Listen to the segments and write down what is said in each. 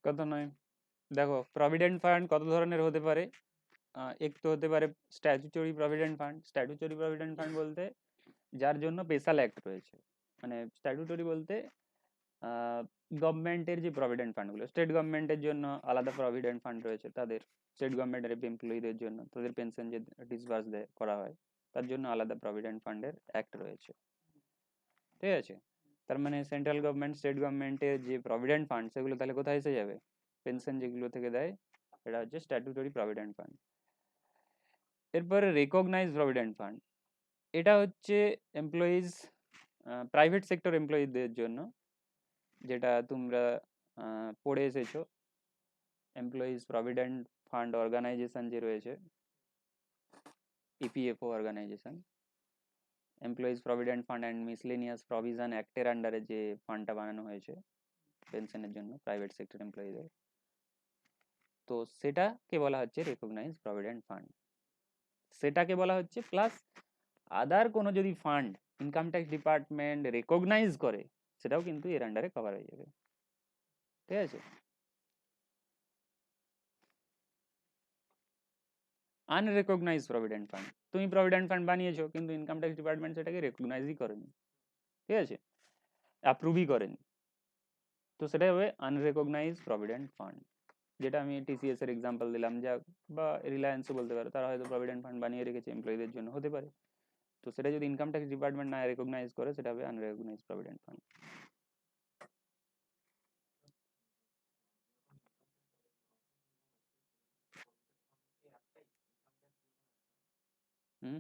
কত নয়। দেখো প্রভিডেন্ট ফান্ড কত ধরনের হতে পারে। এক তো হতে পারে statutory provident fund. Statutory provident fund বলতে যার জন্য স্পেশাল অ্যাক্ট রয়েছে, মানে স্ট্যাটুটরি বলতে গভর্নমেন্টের যে প্রভিডেন্ট ফান্ডগুলো, স্টেট গভর্নমেন্টের জন্য আলাদা প্রভিডেন্ট ফান্ড রয়েছে, তাদের স্টেট গভর্নমেন্টের এমপ্লয়ীদের জন্য তাদের পেনশন যে ডিসবার্স করা হয় তার জন্য আলাদা প্রভিডেন্ট ফান্ডের অ্যাক্ট রয়েছে, ঠিক আছে। তার মানে সেন্ট্রাল গভর্নমেন্ট স্টেট গভর্নমেন্টের যে প্রভিডেন্ট ফান্ড সেগুলো তাহলে কোথায় এসে যাবে, পেনশন যেগুলো থেকে দেয়, এটা হচ্ছে স্ট্যাটুটরি প্রভিডেন্ট ফান্ড। এরপরে রেকগনাইজ প্রভিডেন্ট ফান্ড, এটা হচ্ছে এমপ্লয়িজ, প্রাইভেট সেক্টর এমপ্লয়ীদের জন্য, যেটা তোমরা পড়ে এসেছো, এমপ্লয়িজ প্রভিডেন্ট ফান্ড অর্গানাইজেশন যে রয়েছে, EPFO organisation, employees provident fund and miscellaneous provision অ্যাক্টের আন্ডারে যে ফান্ডটা বানানো হয়েছে পেনশনের জন্য প্রাইভেট সেক্টর এমপ্লয়ীদের, তো সেটাকে বলা হচ্ছে রেকগনাইজ প্রভিডেন্ট ফান্ড। সেটাকে বলা হচ্ছে প্লাস আদার কোনো যদি fund income tax department recognise করে সেটাও কিন্তু এর আন্ডারে কভার হয়ে যাবে, ঠিক আছে। আনরেকগনাইজ প্রভিডেন্ট ফান্ড, তুমি প্রভিডেন্ট ফান্ড বানিয়েছো কিন্তু ইনকাম ট্যাক্স ডিপার্টমেন্ট সেটাকে রেকগনাইজই করেনি, ঠিক আছে, অ্যাপ্রুভই করেনি, তো সেটা হবে আনরেকগনাইজ প্রভিডেন্ট ফান্ড। যেটা আমি টিসিএস এর এক্সাম্পল দিলাম, যা বা রিলায়েন্সও বলতে পারো, তারা হয়তো প্রভিডেন্ট ফান্ড বানিয়ে রেখেছে এমপ্লয়ীদের জন্য, হতে পারে, তো সেটা যদি ইনকাম ট্যাক্স ডিপার্টমেন্ট না রেকগনাইজ করে সেটা হবে আনরেকগনাইজ প্রভিডেন্ট ফান্ড। হুম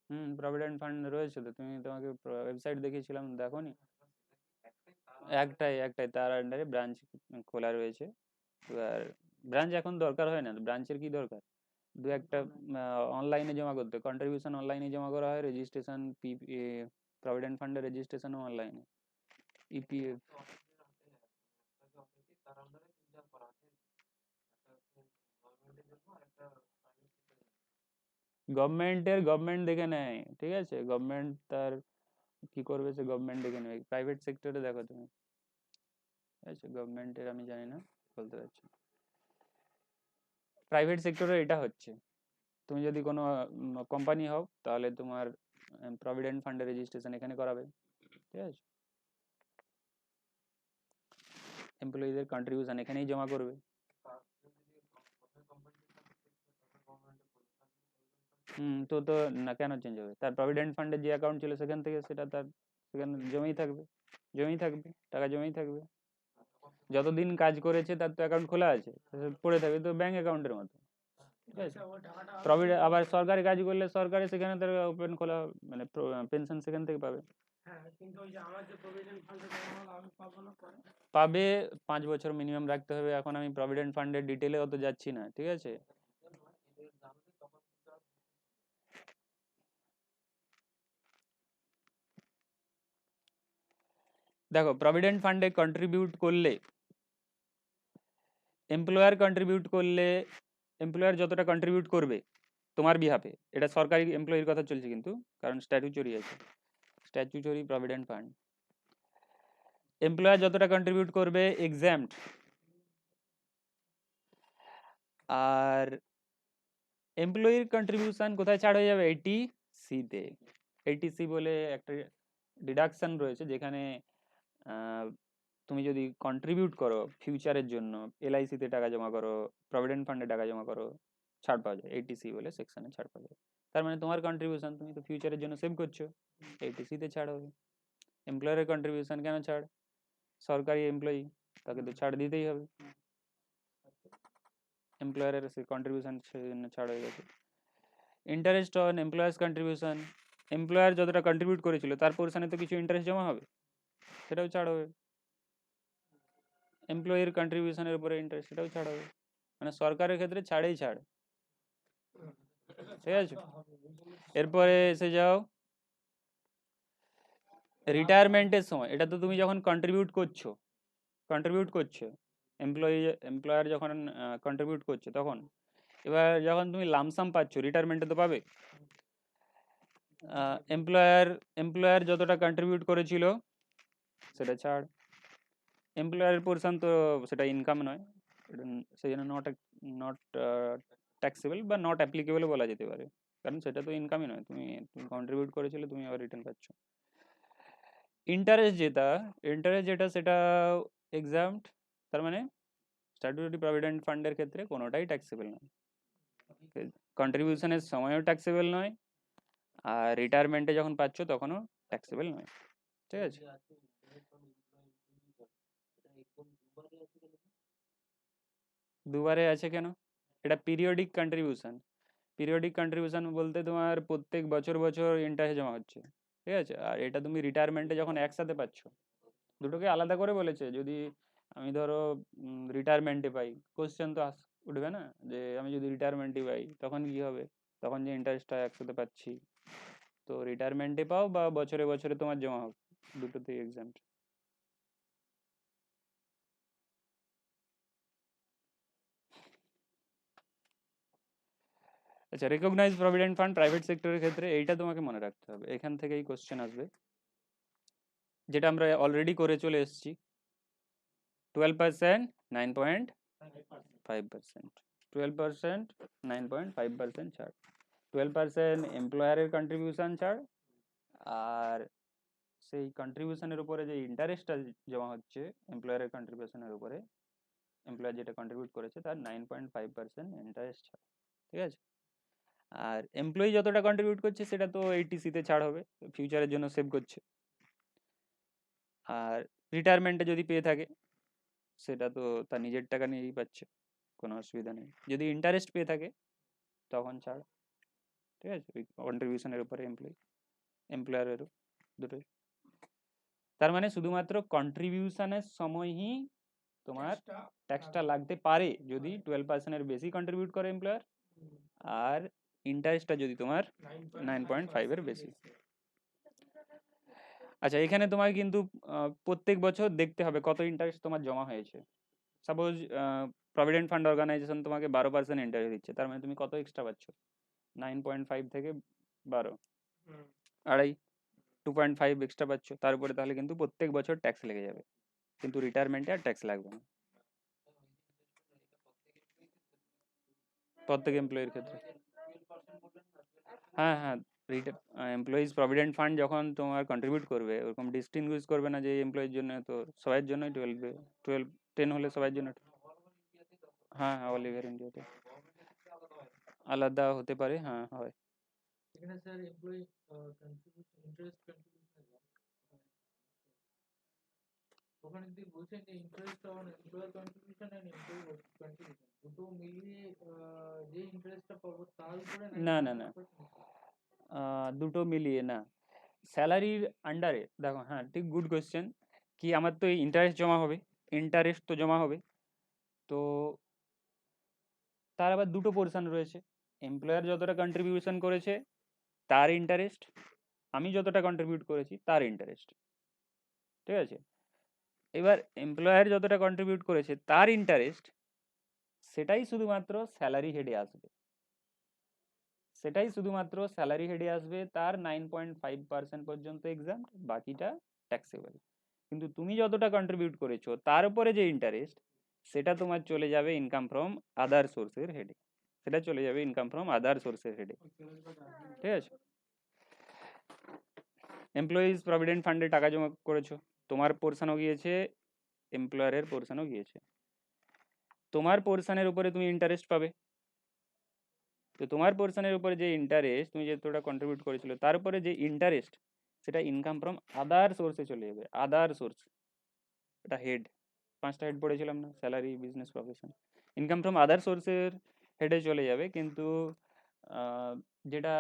হুম প্রভিডেন্ট ফান্ড রয়েছে তো, তুমি তোমাকে ওয়েবসাইট দেখিয়েছিলাম, দেখো নি? একটাই একটাই, তার আন্ডারে ব্রাঞ্চ খোলা রয়েছে। এবার ব্রাঞ্চ এখন দরকার হয় না, ব্রাঞ্চের কি দরকার, দু একটা অনলাইনে জমা করতে, কন্ট্রিবিউশন অনলাইনে জমা করা হয়, রেজিস্ট্রেশন প্রভিডেন্ট ফান্ডের রেজিস্ট্রেশনও অনলাইনে, ইপিএফ। গভর্নমেন্ট দেখে নেয়, ঠিক আছে, গভর্নমেন্ট তার কি করবে সে গভর্নমেন্ট দেখে নেবে, প্রাইভেট সেক্টরে দেখো তুমি, ঠিক আছে, গভর্নমেন্টের আমি জানি না, বলতে পারছি না। প্রাইভেট সেক্টরে এটা হচ্ছে, তুমি যদি কোনো কোম্পানি হও তাহলে তোমার প্রভিডেন্ট ফান্ডের রেজিস্ট্রেশন এখানে করাবে, ঠিক আছে, এমপ্লয়ীদের কন্ট্রিবিউশন এখানেই জমা করবে। তো তো না, কেন চেঞ্জ হবে, তার প্রভিডেন্ট ফান্ডের যে অ্যাকাউন্ট ছিল সেখান থেকে সেটা তার সেখানে জমেই থাকবে, জমেই থাকবে, টাকা জমেই থাকবে, যতদিন কাজ করেছে তার তো অ্যাকাউন্ট খোলা আছে, পড়ে থাকবে, তো ব্যাংক অ্যাকাউন্টের মতো, ঠিক আছে। প্রভিডেন্ট আবার সরকারি কাজ করলে সরকারি সেখানে তার ওপেন খোলা, মানে পেনশন সেখান থেকে পাবে। পাবে, 5 বছর মিনিমাম রাখতে হবে। এখন আমি প্রভিডেন্ট ফান্ডের ডিটেলে অত যাচ্ছি না, ঠিক আছে। দেখো প্রভিডেন্ট ফান্ডে কন্ট্রিবিউট করলে, এমপ্লয়ার যতটা কন্ট্রিবিউট করবে তোমার বিহাফে, এটা সরকারি এমপ্লয়ির কথা চলছে কিন্তু, কারণ স্ট্যাটুচরি আছে, স্ট্যাচুটরি প্রভিডেন্ট ফান্ড, এমপ্লয়ার যতটা কন্ট্রিবিউট করবে এক্সাম্পট, আর এমপ্লয়ির কন্ট্রিবিউশন কোথায় ছাড় হয়ে যাবে, 80C তে। 80C বলে একটা ডিডাকশন রয়েছে, যেখানে তুমি যদি কন্ট্রিবিউট করো ফিউচারের জন্য, এলআইসিতে টাকা জমা করো, প্রভিডেন্ট ফান্ডে টাকা জমা করো, ছাড় পাওয়া যায়, 80C বলে সেকশনে ছাড় পাওয়া যায়। তার মানে তোমার কন্ট্রিবিউশন তুমি তো ফিউচারের জন্য সেভ করছো, 80C ছাড় হবে। এমপ্লয়ারের কন্ট্রিবিউশন কেন ছাড়, সরকারি এমপ্লয়ি, তাকে তো ছাড় দিতেই হবে, এমপ্লয়ারের সেই কন্ট্রিবিউশন ছাড় হয়ে গেছে। Interest on employers contribution, employer যতটা কন্ট্রিবিউট করেছিল তার পোর্শনে তো কিছু ইন্টারেস্ট জমা হবে, সেটাও ছাড় হবে। এমপ্লয়ির কন্ট্রিবিউশনের উপরে ইন্টারেস্ট, সেটাও ছাড় হবে, মানে সরকারের ক্ষেত্রে ছাড়েই ছাড়, ঠিক আছে। এরপরে এসে যাও রিটায়ারমেন্টের সময়, এটা তো তুমি যখন কন্ট্রিবিউট করছো এমপ্লয়ার যখন কন্ট্রিবিউট করছে তখন, এবার যখন তুমি লামসাম পাচ্ছ রিটায়ারমেন্টে তো পাবে, এমপ্লয়ার যতটা কন্ট্রিবিউট করেছিল সেটা ছাড়, এমপ্লয়ারের পোর্শন তো সেটা ইনকাম নয়, সেই জন্য নট ট্যাক্সেবল বা নট অ্যাপ্লিকেবল বলা যেতে পারে, কারণ সেটা তো ইনকামই নয়, তুমি তুমি কন্ট্রিবিউট করেছিলে, তুমি আবার রিটার্ন পাচ্ছ। ইন্টারেস্ট যেটা সেটা এক্সাম্পট, তার মানে স্ট্যাটুটরি প্রভিডেন্ট ফান্ডের ক্ষেত্রে কোনোটাই ট্যাক্সেবল নয়, কন্ট্রিবিউশনের সময়ও ট্যাক্সেবল নয়, আর রিটায়ারমেন্টে যখন পাচ্ছ তখনও ট্যাক্সেবল নয়, ঠিক আছে। দুবারে আছে কেন? এটা পিরিয়ডিক কন্ট্রিবিউশন, পিরিয়ডিক কন্ট্রিবিউশন বলতে তোমার প্রত্যেক বছর বছর ইন্টারেস্ট জমা হচ্ছে, ঠিক আছে, আর এটা তুমি রিটায়ারমেন্টে যখন একসাথে পাচ্ছ, দুটোকে আলাদা করে বলেছে। যদি আমি ধরো রিটায়ারমেন্টে পাই, কোশ্চেন তো উঠবে না যে আমি যদি রিটায়ারমেন্টে পাই তখন কি হবে, তখন যে ইন্টারেস্টটা একসাথে পাচ্ছি, তো রিটায়ারমেন্টে পাও বা বছরে বছরে তোমার জমা হোক, দুটোতেই এক্সাম। আচ্ছা, রেকগনাইজ প্রভিডেন্ট ফান্ড প্রাইভেট সেক্টরের ক্ষেত্রে এইটা তোমাকে মনে রাখতে হবে, এখান থেকেই কোশ্চেন আসবে, যেটা আমরা অলরেডি করে চলে এসেছি। 12%, 9.5%, 12%, 9.5% ছাড়, 12% এমপ্লয়ারের কন্ট্রিবিউশন ছাড়, আর সেই কন্ট্রিবিউশনের উপরে যে ইন্টারেস্টটা জমা হচ্ছে এমপ্লয়ারের কন্ট্রিবিউশনের উপরে, এমপ্লয়ার যেটা কন্ট্রিবিউট করেছে তার 9.5% ইন্টারেস্ট ছাড়, ঠিক আছে। আর এমপ্লয়ি যতটা কন্ট্রিবিউট করছে সেটা তো এইটিসিতে ছাড় হবে, ফিউচারের জন্য সেভ করছে, আর রিটায়ারমেন্টে যদি পেয়ে থাকে সেটা তো তার নিজের টাকা নিয়েই পাচ্ছে, কোনো অসুবিধা নেই। যদি ইন্টারেস্ট পেয়ে থাকে তখন ছাড়, ঠিক আছে, ওই কন্ট্রিবিউশনের উপরে এমপ্লয়ারেরও দুটোই। তার মানে শুধুমাত্র কন্ট্রিবিউশনের সময়ই তোমার ট্যাক্সটা লাগতে পারে যদি 12%-এর বেশি কন্ট্রিবিউট করে এমপ্লয়ার, আর ইন্টারেস্টটা যদি তোমার 9.5-এর বেশি। আচ্ছা, এখানে তোমার কিন্তু প্রত্যেক বছর দেখতে হবে কত ইন্টারেস্ট তোমার জমা হয়েছে। সাপোজ প্রভিডেন্ট ফান্ড অর্গানাইজেশন তোমাকে 12% ইন্টারেস্ট দিচ্ছে, তার মানে তুমি কত এক্সট্রা পাচ্ছ? 9.5 থেকে 12, আড়াই, 2.5 এক্সট্রা পাচ্ছ, তার উপরে তাহলে কিন্তু প্রত্যেক বছর ট্যাক্স লেগে যাবে, কিন্তু রিটায়ারমেন্টে আর ট্যাক্স লাগবে না প্রত্যেক এমপ্লয়ির ক্ষেত্রে। হ্যাঁ হ্যাঁ, এমপ্লয়িজ প্রভিডেন্ট ফান্ড যখন তোমার কন্ট্রিবিউট করবে ওরকম ডিস্টিংগুইশ করবে না যে এমপ্লয়ির জন্য, তো সবার জন্যই 10 হলে সবার জন্য। হ্যাঁ হ্যাঁ, অল ওভার ইন্ডিয়াতে আলাদা হতে পারে, হ্যাঁ হয়। এখানে sir employee contribution interest contribution, ওখানে যদি বলছেন যে interest on employer contribution and employee contribution, দুটো মিলিয়ে যে ইন্টারেস্টটা পাবো তার উপরে না না না, দুটো মিলিয়ে না, স্যালারির আন্ডারে দেখো, হ্যাঁ ঠিক, গুড কোয়েশ্চেন, কি আমার তো ইন্টারেস্ট জমা হবে, ইন্টারেস্ট তো জমা হবে, তো তার আবার দুটো পোর্শন রয়েছে, এমপ্লয়ার যতটা কন্ট্রিবিউশন করেছে তার ইন্টারেস্ট, আমি যতটা কন্ট্রিবিউট করেছি তার ইন্টারেস্ট, ঠিক আছে। এবার এমপ্লয়ার যতটা কন্ট্রিবিউট করেছে তার ইন্টারেস্ট, সেটাই শুধুমাত্র স্যালারি হেডে আসবে, সেটাই শুধুমাত্র স্যালারি হেডে আসবে, তার 9.5% পর্যন্ত এক্সাম, বাকিটা ট্যাক্সেবল। কিন্তু তুমি যতটা কন্ট্রিবিউট করেছো তার উপরে যে ইন্টারেস্ট, সেটা তোমার চলে যাবে ইনকাম ফ্রম আদার সোর্সের হেডে, সেটা চলে যাবে ইনকাম ফ্রম আদার সোর্সের হেডে, ঠিক আছে। এমপ্লয়িজ প্রভিডেন্ট ফান্ডে টাকা জমা করেছো, তোমার পোর্শনও গিয়েছে, এমপ্লয়ারের পোর্শনও গিয়েছে, তোমার পোর্শনের উপরে তুমি ইন্টারেস্ট পাবে, তো তোমার পোর্শনের উপরে যে ইন্টারেস্ট তুমি যতটা কন্ট্রিবিউট করেছিল তার উপরে যে ইন্টারেস্ট, সেটা ইনকাম ফ্রম আদার সোর্সে চলে যাবে, আদার সোর্স, এটা হেড, 5টা হেড পড়েছিলাম না, salary, business, profession, income from other সোর্সের হেডে চলে যাবে, কিন্তু যেটা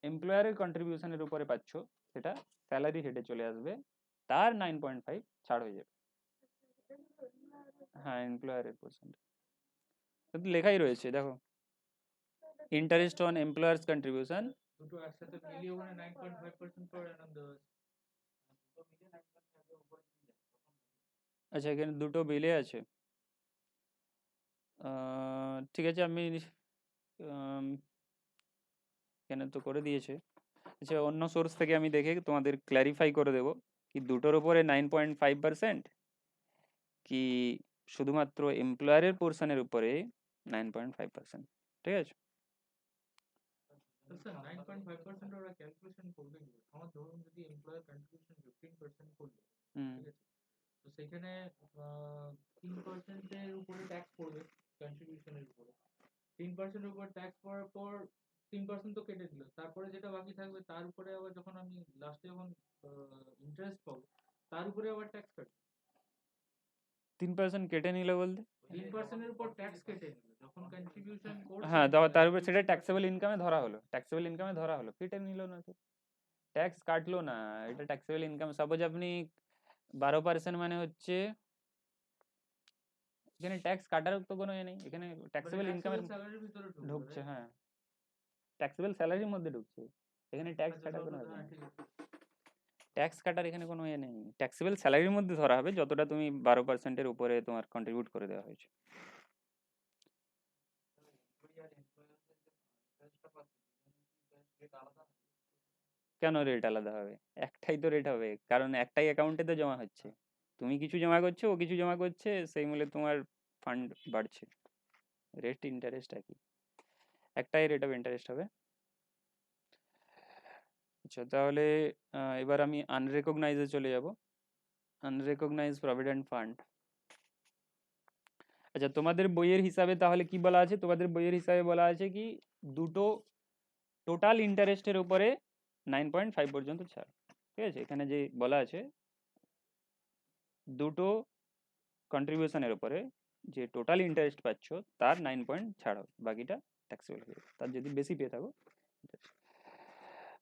এমপ্লয়ারের কন্ট্রিবিউশনের উপরে পাচ্ছ সেটা স্যালারি হেডে চলে আসবে, তার 9.5 ছাড় হয়ে যাবে। হ্যাঁ, এমপ্লয়ারের পার্সেন্ট কিন্তু লেখাই রয়েছে দেখো, ইন্টারেস্ট অন এমপ্লয়ার্স কন্ট্রিবিউশন, দুটো একসাথে মিলিয়ে ওখানে 9.5% পার অ্যানাম দেওয়া আছে। আচ্ছা এখানে দুটো বিলে আছে, ঠিক আছে, আমি এখানে তো করে দিয়েছে, আচ্ছা, অন্য সোর্স থেকে আমি দেখে তোমাদের ক্ল্যারিফাই করে দেবো কি দুটোর উপরে 9.5% কি শুধুমাত্র এমপ্লয়ারের পোর্শনের উপরে 9.5%, ঠিক আছে? স্যার 9.5% ওরা ক্যালকুলেশন করবে কি? আমার ধরুন যদি এমপ্লয়ার কন্ট্রিবিউশন 15% করলো, হুম ঠিক আছে, তো সেখানে 3% এর উপরে ট্যাক্স পড়বে কন্ট্রিবিউশনের উপরে। 3% উপর ট্যাক্স পড়ার পর 3% তো কেটে দিল, তারপরে যেটা বাকি থাকবে তার উপরে আবার যখন আমি লাস্টে যখন ইন্টারেস্ট পাবো তার উপরে আবার ট্যাক্স কাটবে। 3% কেটে নিলে বলতে 3% এর উপর ট্যাক্স কেটে নিল যখন কন্ট্রিবিউশন করছে। হ্যাঁ, তার উপরে সেটা ট্যাক্সেবল ইনকামে ধরা হলো, ট্যাক্সেবল ইনকামে ধরা হলো, কেটে নিল না তো, ট্যাক্স কাটলো না, এটা ট্যাক্সেবল ইনকাম। সাপোজ আপনি 12% মানে হচ্ছে এখানে ট্যাক্স কাটার তো কোনো নেই, এখানে ট্যাক্সেবল ইনকামের স্যালারির ভিতরে ঢুকছে, হ্যাঁ ট্যাক্সেবল স্যালারির মধ্যে ঢুকছে, এখানে ট্যাক্স কাটার কোনো ব্যাপার নেই, ঠিক আছে। ট্যাক্স কাটার এখানে কোনো নেই, ট্যাক্সেবল স্যালারির মধ্যে ধরা হবে যতটা তুমি 12%-এর উপরে তোমার কন্ট্রিবিউট করে দেওয়া হয়েছে। কেন রেট আলাদা হবে? একটাই তো রেট হবে, কারণ একটাই অ্যাকাউন্টে তো জমা হচ্ছে, তুমি কিছু জমা করছো, ও কিছু জমা করছে, সেই মূল্যে তোমার ফান্ড বাড়ছে, রেট ইন্টারেস্ট একই, একটাই রেট অফ ইন্টারেস্ট হবে। আচ্ছা, তাহলে এবার আমি আনরেকগনাইজে চলে যাব, আনরেকগনাইজ প্রভিডেন্ট ফান্ড। আচ্ছা, তোমাদের বইয়ের হিসাবে তাহলে কি বলা আছে? তোমাদের বইয়ের হিসাবে বলা আছে কি দুটো টোটাল ইন্টারেস্টের উপরে 9.5 পর্যন্ত ছাড়, ঠিক আছে? এখানে যে বলা আছে দুটো কন্ট্রিবিউশনের উপরে যে টোটাল ইন্টারেস্ট পাচ্ছ তার 9 ছাড় হবে, বাকিটা ট্যাক্সেবল হয়ে যাবে, তার যদি বেশি পেয়ে থাকো।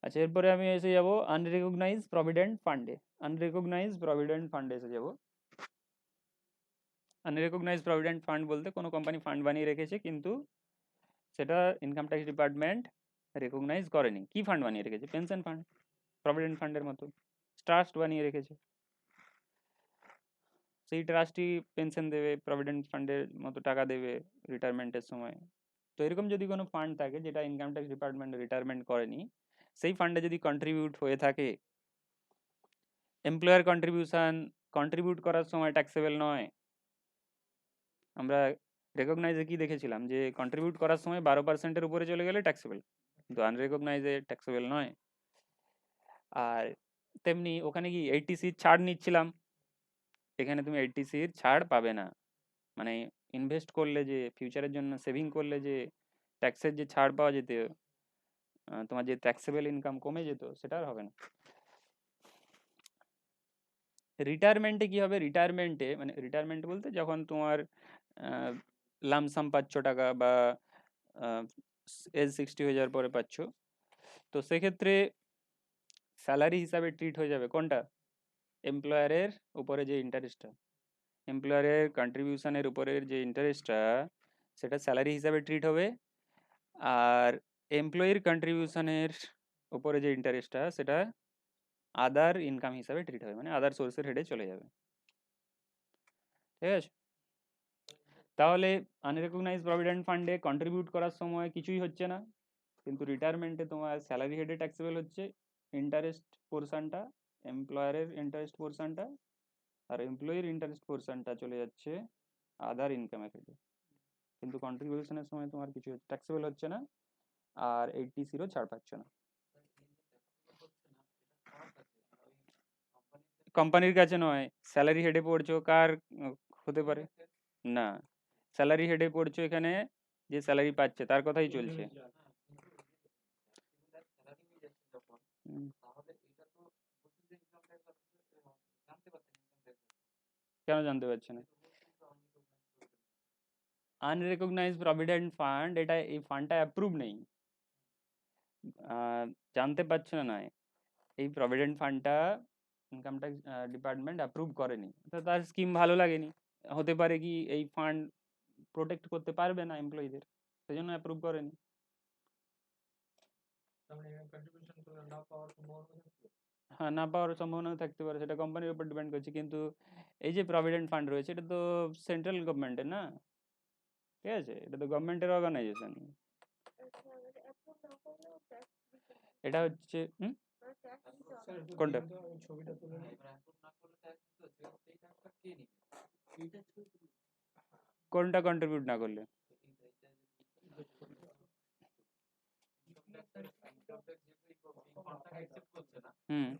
আচ্ছা, এরপরে আমি এসে যাব আনরেকগনাইজ প্রভিডেন্ট ফান্ডে, আনরেকগনাইজ প্রভিডেন্ট ফান্ডে এসে যাব। আনরেকগনাইজ প্রভিডেন্ট ফান্ড বলতে কোনো কোম্পানি ফান্ড বানিয়ে রেখেছে কিন্তু সেটা ইনকাম ট্যাক্স ডিপার্টমেন্ট রেকগনাইজ করেনি। কি ফান্ড বানিয়ে রেখেছে? পেনশন ফান্ড, প্রভিডেন্ট ফান্ডের মতো ট্রাস্ট বানিয়ে রেখেছে, সেই ট্রাস্টই পেনশন দেবে, প্রভিডেন্ট ফান্ডের মতো টাকা দেবে রিটায়ারমেন্টের সময়। তো এরকম যদি কোনো ফান্ড থাকে যেটা ইনকাম ট্যাক্স ডিপার্টমেন্ট রিটায়ারমেন্ট করেনি, সেই ফান্ডে যদি কন্ট্রিবিউট হয়ে থাকে, এমপ্লয়ার কন্ট্রিবিউশন কন্ট্রিবিউট করার সময় ট্যাক্সেবল নয়। আমরা রেকগনাইজে কি দেখেছিলাম যে কন্ট্রিবিউট করার সময় 12%-এর উপরে চলে গেলে ট্যাক্সেবল, কিন্তু আনরেকগনাইজে ট্যাক্সেবল নয়। আর তেমনি ওখানে কি 80C ছাড় নিচ্ছিলাম, এখানে তুমি 80C ছাড় পাবে না, মানে ইনভেস্ট করলে যে ফিউচারের জন্য সেভিং করলে যে ট্যাক্সের যে ছাড় পাওয়া যেত, তোমার যে ট্যাক্সেবল ইনকাম কমে যেত, সেটা আর হবে না। রিটায়ারমেন্টে কি হবে? রিটায়ারমেন্টে মানে রিটায়ারমেন্ট বলতে যখন তোমার লামসাম পাচ্ছ টাকা বা এজ 60 হয়ে যাওয়ার পরে পাচ্ছ, তো সেক্ষেত্রে স্যালারি হিসাবে ট্রিট হয়ে যাবে কোনটা? এমপ্লয়ারের উপরে যে ইন্টারেস্টটা, এমপ্লয়ারের কন্ট্রিবিউশনের উপরের যে ইন্টারেস্টটা, সেটা স্যালারি হিসাবে ট্রিট হবে। আর এমপ্লয়ির কন্ট্রিবিউশনের উপরে যে ইন্টারেস্টটা, সেটা আদার ইনকাম হিসাবে ট্রিট হবে, মানে আদার সোর্সের হেডে চলে যাবে, ঠিক আছে? তাহলে আনরেকগনাইজ প্রভিডেন্ট ফান্ডে কন্ট্রিবিউট করার সময় কিছুই হচ্ছে না, কিন্তু রিটায়ারমেন্টে তোমার স্যালারি হেডে ট্যাক্সেবল হচ্ছে ইন্টারেস্ট পোর্শনটা, এমপ্লয়ারের ইন্টারেস্ট পোর্শনটা, আর এমপ্লয়ির ইন্টারেস্ট পোর্শনটা চলে যাচ্ছে আদার ইনকামের হেডে, কিন্তু কন্ট্রিবিউশনের সময় তোমার কিছু ট্যাক্সেবল হচ্ছে না, আর 80C ছাড় পাচ্ছ না। কোম্পানির কাছে নয়, স্যালারি হেডে পড়ছো, কার হতে পারে না, স্যালারি হেডে পড়ছো, এখানে যে স্যালারি পাচ্ছে তার কথাই চলছে। হুম, কেন জানতে পারছে না? আনরেকগনাইজ প্রভিডেন্ট ফান্ড, এটা এই ফান্ডটা অ্যাপ্রুভ নেই, জানতে পারছো না নয়, এই প্রভিডেন্ট ফান্ডটা ইনকাম ট্যাক্স ডিপার্টমেন্ট অ্যাপ্রুভ করেনি, তো তার স্কিম ভালো লাগেনি, হতে পারে কি এই ফান্ড প্রোটেক্ট করতে পারবে না এমপ্লয়ীদের, সেজন্য অ্যাপ্রুভ করেনি। হ্যাঁ, না পাওয়ার সম্ভাবনা থাকতে পারে, সেটা কোম্পানির উপর ডিপেন্ড করছে, কিন্তু এই যে প্রভিডেন্ট ফান্ড রয়েছে এটা তো সেন্ট্রাল গভর্নমেন্টের না, ঠিক আছে, এটা তো গভর্নমেন্টের অর্গানাইজেশন। এটা হচ্ছে স্যার একটু কোনটা? দিন তো, আমি ছবিটা তুলে নিই। কোনটা কন্ট্রিবিউট না করলে? হুম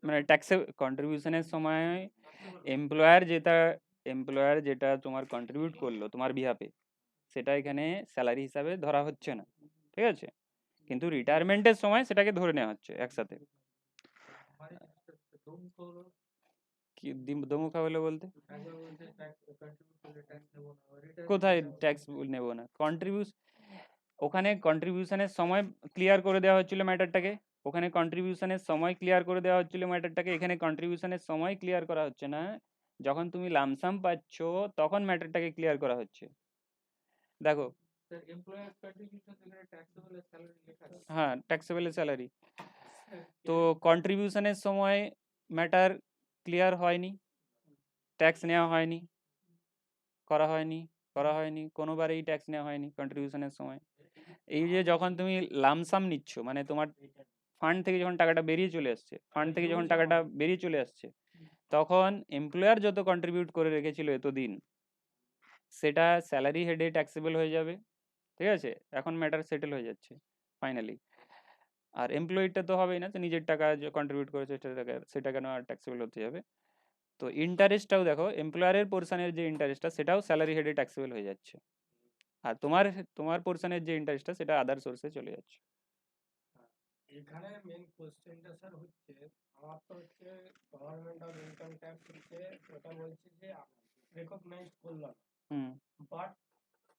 মানে ট্যাক্সে কন্ট্রিবিউশনের সময় এমপ্লয়ার যেটা তোমার কন্ট্রিবিউট করলো তোমার বিহাফে, সেটা এখানে স্যালারি হিসাবে ধরা হচ্ছে না, ঠিক আছে? কিন্তু রিটায়ারমেন্টের সময় সেটাকে ধরে নেওয়া হচ্ছে একসাথে। কি দমুখা হলো বলতে? কোথায় ট্যাক্স নেব না? ওখানে কন্ট্রিবিউশনের সময় ক্লিয়ার করে দেওয়া হচ্ছিল ম্যাটারটাকে, ওখানে কন্ট্রিবিউশনের সময় ক্লিয়ার করে দেওয়া হচ্ছিল ম্যাটারটাকে, এখানে কন্ট্রিবিউশনের সময় ক্লিয়ার করা হচ্ছে না, যখন তুমি লামসাম পাচ্ছ তখন ম্যাটারটাকে ক্লিয়ার করা হচ্ছে। দেখো, হ্যাঁ ট্যাক্সেবল স্যালারি, তো কন্ট্রিবিউশনের সময় ম্যাটার ক্লিয়ার হয়নি, ট্যাক্স নেওয়া হয়নি, করা হয়নি কোনোবারেই ট্যাক্স নেওয়া হয়নি কন্ট্রিবিউশনের সময়। এই যে যখন তুমি লামসাম নিচ্ছ, মানে তোমার ফান্ড থেকে যখন টাকাটা বেরিয়ে চলে আসছে, তখন এমপ্লয়ার যত কন্ট্রিবিউট করে রেখেছিল এতদিন, সেটা স্যালারি হেডে ট্যাক্সেবল হয়ে যাবে, ঠিক আছে? এখন ম্যাটার সেটেল হয়ে যাচ্ছে ফাইনালি। আর এমপ্লয়িটা তো হবেই না, তো নিজের টাকা যে কন্ট্রিবিউট করেছে সেটা কেন আর ট্যাক্সেবল হতে যাবে? তো ইন্টারেস্টটাও দেখো, এমপ্লয়ারের পোর্শনের যে ইন্টারেস্টটা সেটাও স্যালারি হেডে ট্যাক্সেবল হয়ে যাচ্ছে, আর তোমার পোর্শনের যে ইন্টারেস্টটা সেটা আদার সোর্সে চলে যাচ্ছে। এখানে মেন কোশ্চেনটা স্যার হচ্ছে, আমার তো হচ্ছে গভর্নমেন্ট অফ ইনকাম ট্যাক্স হচ্ছে ওটা বলছে যে রেকগনাইজ করলো না, হুম বাট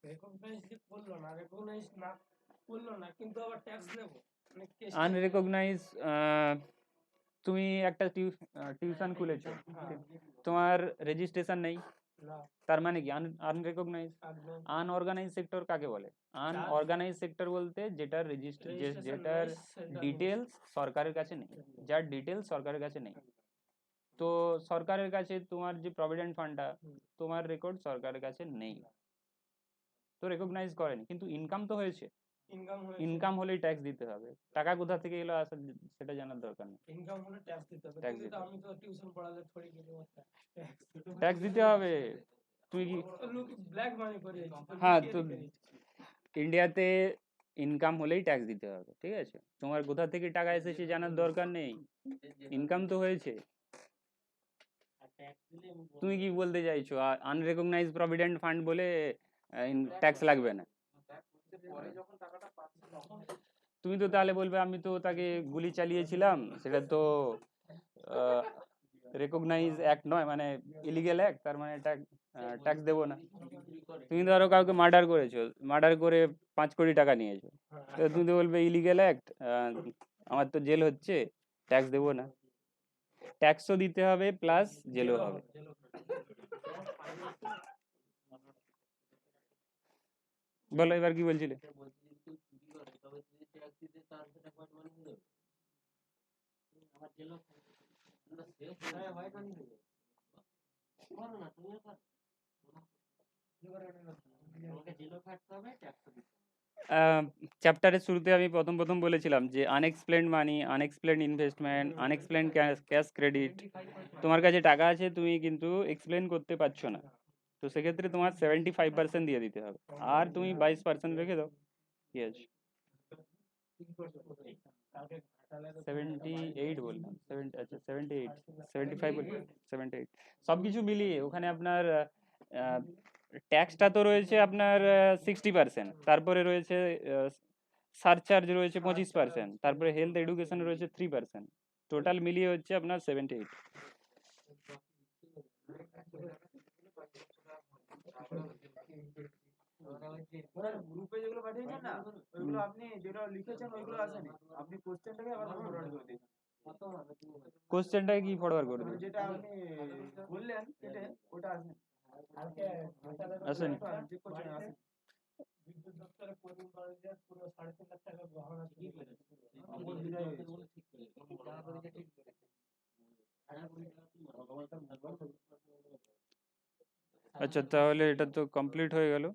রেকগনাইজ যে করলো না, রেকগনাইজ না করলো না কিন্তু আবার ট্যাক্স দেবো, মানে কেসটা আনরেকগনাইজ, তুমি একটা টিউশন খুলেছো, তোমার রেজিস্ট্রেশন নেই, না, তার মানে কি আনরেকগনাইজ? একদম আনঅর্গানাইজ সেক্টর কাকে বলে? আনঅর্গানাইজ সেক্টর বলতে যেটার registration যেটার নেই, সেটা ডিটেলস সরকারের কাছে নেই, যার ডিটেলস সরকারের কাছে নেই। তো সরকারের কাছে তোমার যে প্রভিডেন্ট ফান্ডটা, তোমার রেকর্ড সরকারের কাছে নেই, তো রেকগনাইজ করেনি, কিন্তু ইনকাম তো হয়েছে। ইনকাম হয়েছে, ইনকাম হলেই ট্যাক্স দিতে হবে, টাকা কোথা থেকে এলো সেটা জানার দরকার নেই, ইনকাম হলে ট্যাক্স দিতে হবে, ট্যাক্স কিন্তু দিতে তো হবে, আমি তো টিউশন পড়ালে থোড়ি কিছু ট্যাক্স দিতে হবে। তুই কি লোক ব্ল্যাক মানি করে হ্যাঁ, তো ইন্ডিয়াতে ইনকাম হলেই ট্যাক্স দিতে হবে, ঠিক আছে? তোমার কোথা থেকে টাকা এসেছে জানার দরকার নেই, ইনকাম তো হয়েছে। তুমি কি বলতে চাইছো আনরেকগনাইজ প্রভিডেন্ট ফান্ড বলে ট্যাক্স লাগবে না? তুমি তো তাহলে বলবে আমি তো তাকে গুলি চালিয়েছিলাম, সেটা তো রেকগনাইজ অ্যাক্ট নয়, মানে ইলিগেল অ্যাক্ট, তার মানে ট্যাক্স দেবো না। তুমি ধরো কাউকে মার্ডার করেছো, মার্ডার করে 5 কোটি টাকা নিয়েছো, তো তুমি তো বলবে ইলিগেল অ্যাক্ট, আমার তো জেল হচ্ছে, ট্যাক্স দেবো না। ট্যাক্সও দিতে হবে প্লাস জেলও হবে। বলো এবার কি বলছিলে? চ্যাপ্টারের শুরুতে আমি প্রথম বলেছিলাম যে আনএক্সপ্লেন্ড মানি, আনএক্সপ্লেন্ড ইনভেস্টমেন্ট, আনএক্সপ্লেন্ড ক্যাশ ক্রেডিট, তোমার কাছে টাকা আছে তুমি কিন্তু এক্সপ্লেন করতে পারছো না, তো সেক্ষেত্রে তোমার 75% দিয়ে দিতে হবে, আর তুমি 22% রেখে দাও, কি আছে? 78 বললাম, আচ্ছা 78, 75 বললাম, 78 সব কিছু মিলিয়ে ওখানে আপনার ট্যাক্সটা তো রয়েছে আপনার 60%, তারপরে রয়েছে সারচার্জ রয়েছে 25%, তারপরে হেলথ এডুকেশন রয়েছে 3%, টোটাল মিলিয়ে হচ্ছে আপনার 78। গ্রুপে যেগুলো পাঠিয়েছেন না, ওইগুলো আপনি যেটা লিখেছেন ওইগুলো আসেনি, আপনি কোশ্চেনটাকে আবার ফরওয়ার্ড করে দিন। কোশ্চেনটাকে কি ফরওয়ার্ড করে দিই? যেটা আপনি বললেন কেটে ওটা আসেনি, আসেনি? বিদ্যুৎ দপ্তরে পুরো 3.5 লাখ টাকা গহনা চুরি করেছে। আচ্ছা তাহলে এটা তো কমপ্লিট হয়ে গেল।